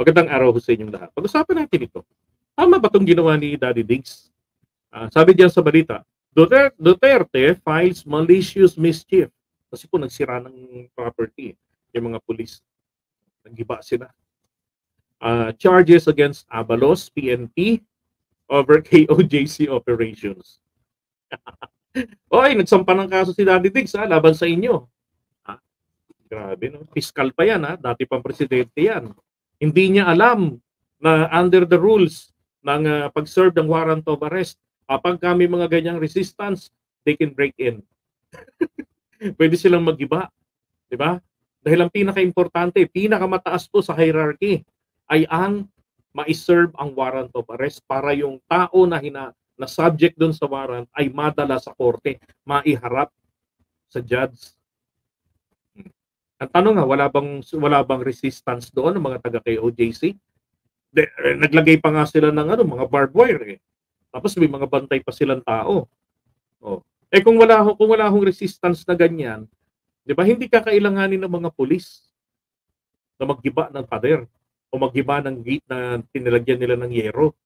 Magandang araw sa inyong lahat. Pag-usapan natin ito. Tama ba itong ginawa ni Daddy Diggs? Sabi diyan sa balita, Duterte files malicious mischief. Kasi po nagsira ng property yung mga pulis. Naggiba sila. Charges against Abalos, PNP, over KOJC operations. Oy, nagsampa ng kaso si Daddy Diggs laban sa inyo. Grabe, no? Fiscal pa yan, dati pang presidente yan. Hindi niya alam na under the rules ng pag-serve ng warrant of arrest, kapag kami mga ganyang resistance, they can break in. Pwede silang mag-iba, di ba? Dahil ang pinaka-importante, pinakamataas po sa hierarchy ay ang ma-serve ang warrant of arrest para yung tao na subject dun sa warrant ay madala sa korte, maiharap sa judge. Ang tanong nga, wala bang resistance doon ng mga taga KOJC? Naglagay pa nga sila ng mga barbed wire . Tapos may mga bantay pa silang tao. Kung wala hong resistance na ganyan, 'di ba, hindi kakailanganin ng mga pulis na maggiba ng pader o maggiba ng gate na tinilagyan nila ng yero.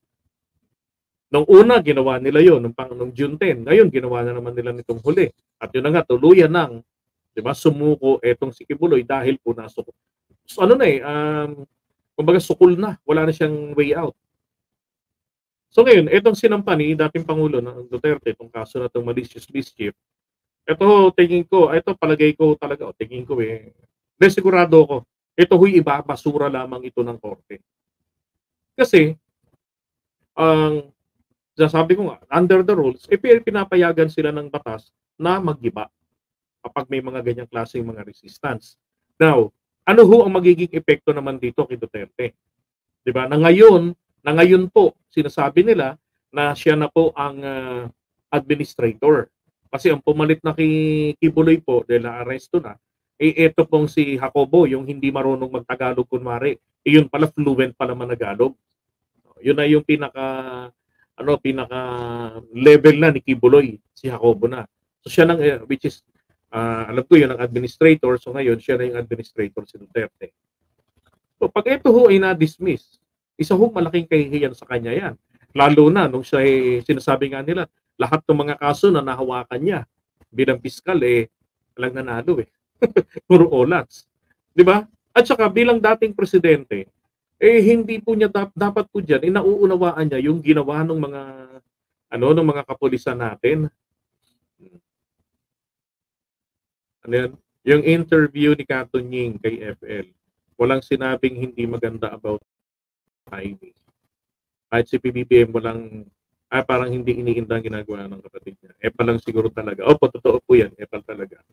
Nung una, ginawa nila yon nung June 10. Ngayon, ginawa na naman nila nitong huli. At yun na nga, tuluyan ng, 'di ba, sumuko etong si Kibuloy dahil po nasuko. So, kumbaga sukol na, wala na siyang way out. So ngayon, etong sinampa ni dating Pangulo ng Duterte, itong kaso na itong malicious mischief, ito palagay ko talaga, tingin ko sigurado ko, ito huy basura lamang ito ng korte. Kasi, sabi ko nga, under the rules, pinapayagan sila ng batas na maggiba kapag may mga ganyang klaseng mga resistance. Now, ano ho ang magiging epekto naman dito kay Duterte? 'Di ba? Na ngayon po sinasabi nila na siya na po ang administrator. Kasi ang pumalit na kay Kibuloy po dahil na-aresto na, ito pong si Jacobo, yung hindi marunong magtagalog kunwari. Yun pala fluent pala managalog. Yun na yung pinaka level na ni Kibuloy, si Jacobo na. So siya nang which is alam ko yun ang administrator, so ngayon siya na yung administrator si Duterte. So pag ito ho ay na-dismiss, isa ho malaking kahihiyan sa kanya yan. Lalo na nung siya sinasabi nga nila, lahat ng mga kaso na nahawakan niya bilang piskal walang nanalo Puro olats. 'Di ba? At saka bilang dating presidente, hindi po niya dapat po diyan nauunawaan niya yung ginawa ng mga kapulisan natin. Yung interview ni Katunying kay FL, walang sinabing hindi maganda about Jaime. Kahit si PBBM parang hindi iniinda ang ginagawa ng kapatid niya. Palang siguro talaga. Totoo po yan. Epal talaga.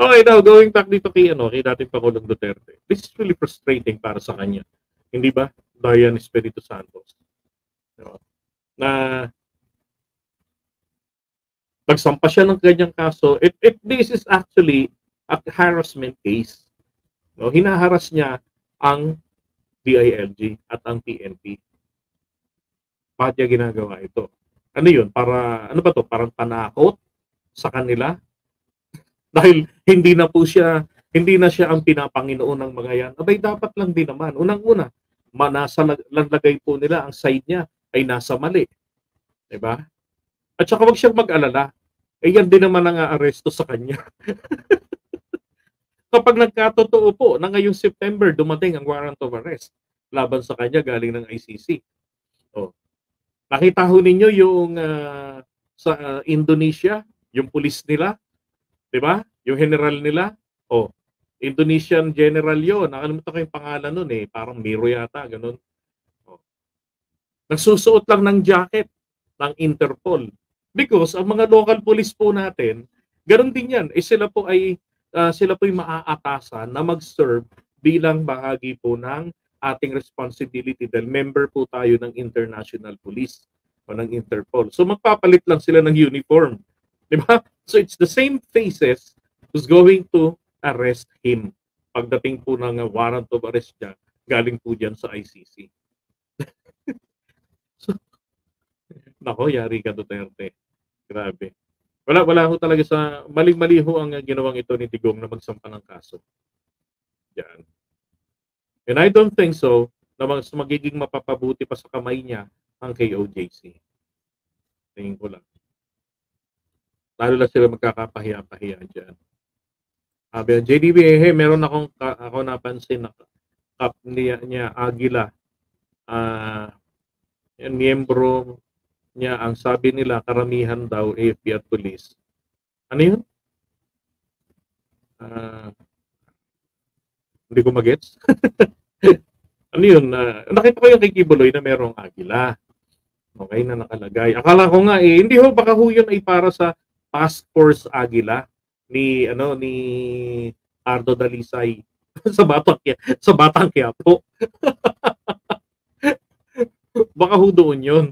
Okay, now going back dito kay dating Pangulong Duterte. This is really frustrating para sa kanya. Hindi ba? Dayan Espiritu Santos. Na pagsampa siya ng ganyang kaso, this is actually a harassment case. Hinaharas niya ang DILG at ang PNP. Bakit niya ginagawa ito? Ano yun? Parang panakot sa kanila? Dahil hindi na siya ang pinapanginoon ng mga yan. Abay, dapat lang din naman. Unang-una, nasa lagay po nila ang side niya ay nasa mali. Diba? At saka wag siyang mag-alala. Yan din naman ang aresto sa kanya. Kapag nagkatotoo po na ngayong September dumating ang warrant of arrest laban sa kanya galing ng ICC. Nakita ho ninyo yung sa Indonesia, yung police nila, 'di ba? Yung general nila, Indonesian general 'yon. Nakalimutan ko yung pangalan nun parang Miro yata, ganun. Nagsusuot lang ng jacket ng Interpol. Because ang mga local police po natin, ganun din yan. Sila po ay maaatasan na mag-serve bilang bahagi po ng ating responsibility dahil member po tayo ng international police o ng Interpol. So magpapalit lang sila ng uniform. Diba? So it's the same faces who's going to arrest him pagdating po ng warrant of arrest niya galing po dyan sa ICC. So, nako, yari ka Duterte. Grabe. Wala ho talaga sa maling-mali ho ang ginawang ito ni Digong na magsampa ng kaso. Yan. And I don't think so na mas magiging mapapabuti pa sa kamay niya ang kay OJC. Tingin ko lang. Lalo na sila magkakapahiya-pahiya dyan. Sabi, JDB, meron ako napansin na cup niya Agila. Miyembro niya, ang sabi nila, karamihan daw AFP at police. Ano yun? Hindi ko magets. Ano yun? Nakita ko yung kay Kibuloy na merong Agila. Okay, na nakalagay. Akala ko nga hindi ho, baka ho yun ay para sa Task Force Agila ni Ardo Dalisay sa Batang Quiapo. Baka ho doon yun.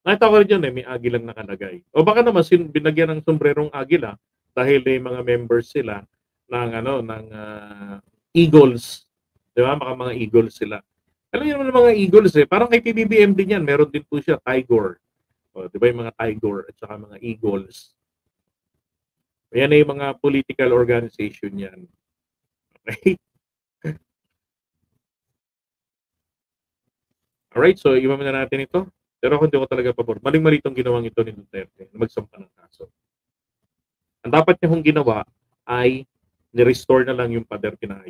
Nakita ko rin yun may agilang nakalagay. O baka naman binagyan ng sombrerong agila dahil may mga members sila ng Eagles. Di ba? Mga Eagles sila. Alam niyo naman mga Eagles parang kay PBBM din yan. Meron din po siya, Tigor. O, di ba yung mga Tigor at saka mga Eagles. Yan ay mga political organization yan. Okay? Alright, so iwan na natin ito. Pero ako hindi ko talaga pabor. Maling-mali itong ginawang ito ni Duterte na magsampa ng kaso. Ang dapat niya kung ginawa ay ni-restore na lang yung pader kinahay.